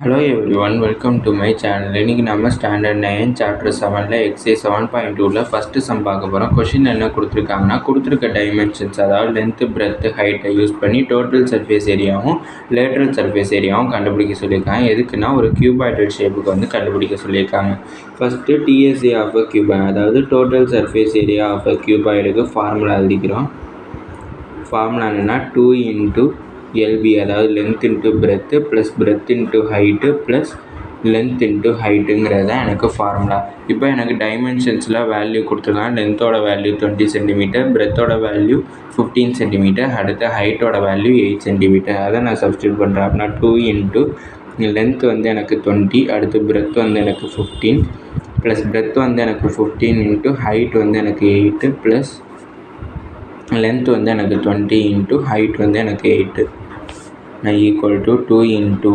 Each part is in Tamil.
Hello everyone, welcome to my channel. இன்னைக்கு நம்ம ஸ்டாண்டர்ட் 9 சாப்டர் 7ல எக்ஸைஸ் 7.2ல ஃபர்ஸ்ட் சம் பார்க்க போகிறோம். கொஷின் என்ன கொடுத்துருக்காங்கன்னா, கொடுத்துருக்க டைமென்ஷன்ஸ் அதாவது லென்த்து பிரெத்து ஹைட்டை யூஸ் பண்ணி டோட்டல் சர்ஃபேஸ் ஏரியாவும் லேட்ரல் சர்ஃபேஸ் ஏரியாவும் கண்டுபிடிக்க சொல்லியிருக்காங்க. எதுக்குன்னா ஒரு கியூபாய்டல் ஷேப்புக்கு வந்து கண்டுபிடிக்க சொல்லியிருக்காங்க. First TSA of a cuboid அதாவது total surface area of a கியூபாய்டுக்கு ஃபார்முலா எழுதிக்கிறோம். ஃபார்முலா என்னென்னா 2 இன்ட்டு எல்பி அதாவது length into breadth plus breadth into height plus length into ஹைட்டுங்கிறத எனக்கு ஃபார்முலா. இப்போ எனக்கு டைமென்ஷன்ஸில் வேல்யூ கொடுத்துருக்காங்க. லென்த்தோட வேல்யூ 20 சென்டிமீட்டர், பிரெத்தோட வேல்யூ 15 சென்டிமீட்டர், அடுத்த ஹைட்டோட வேல்யூ 8 சென்டிமீட்டர். அதை நான் சப்ஸ்டியூட் பண்ணுறேன். அப்படின்னா 2 இன்ட்டு லென்த் வந்து எனக்கு 20, அடுத்து பிரெத் வந்து எனக்கு 15 ப்ளஸ் பிரெத் வந்து எனக்கு 15 இன்ட்டு ஹைட் வந்து எனக்கு 8 ப்ளஸ் லென்த் வந்து எனக்கு 20 இன்ட்டு ஹைட் வந்து எனக்கு 8 நான் ஈக்குவல் டு 2 இன்ட்டு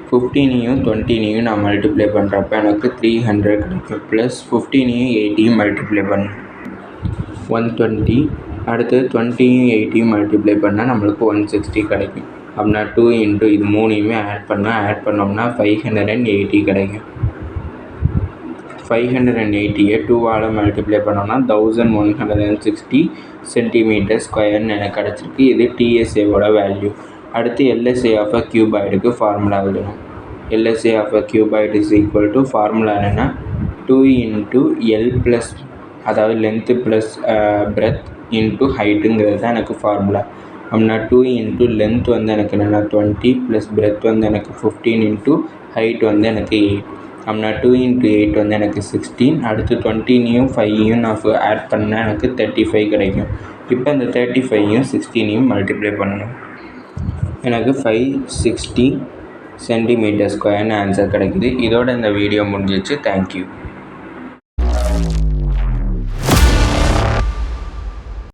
15ஐயும் 20ஐயும் நான் மல்டிப்ளை பண்ணுறப்ப எனக்கு 300 கிடைக்கும். ப்ளஸ் 15ஐயும் 8ஐயும் மல்டிப்ளை பண்ணேன் 120, அடுத்து 20ஐயும் 8ஐயும் மல்டிப்ளை பண்ணால் நம்மளுக்கு 160 கிடைக்கும். அப்படின்னா 2 இன்ட்டு இது மூணையுமே ஆட் பண்ணோம்னா 580 கிடைக்கும். 580ஐ 2ஆல் மல்டிப்ளை பண்ணோம்னா 1160 சென்டிமீட்டர் ஸ்கொயர்னு எனக்கு கிடச்சிருக்கு. இது டிஎஸ்ஏவோட வேல்யூ. அடுத்து எல்எஸ்ஏ ஆஃப் அ கியூபாய்டுக்கு ஃபார்முலா எழுதணும். LSA of a cuboid is equal to formula என்னென்னா 2 இன்ட்டு எல் ப்ளஸ் அதாவது லென்த்து ப்ளஸ் பிரெத் இன்ட்டு ஹைட்டுங்கிறது தான் எனக்கு ஃபார்முலா. அப்படின்னா 2 இன்ட்டு லென்த் வந்து எனக்கு என்னென்னா 20 ப்ளஸ் பிரெத் வந்து எனக்கு 15 இன்ட்டு ஹைட் வந்து எனக்கு 8. அப்படின்னா 2 இன்ட்டு 8 வந்து எனக்கு 16, அடுத்து 20ஐயும் 5ஐயும் நான் ஆட் பண்ணால் எனக்கு 35 கிடைக்கும். இப்போ இந்த 35ஐயும் 16ஐயும் மல்டிப்ளை பண்ணணும். எனக்கு 560 சென்டிமீட்டர் ஸ்கொயர்னு ஆன்சர் கிடைக்குது. இதோட இந்த வீடியோ முடிஞ்சிச்சு. தேங்க்யூ.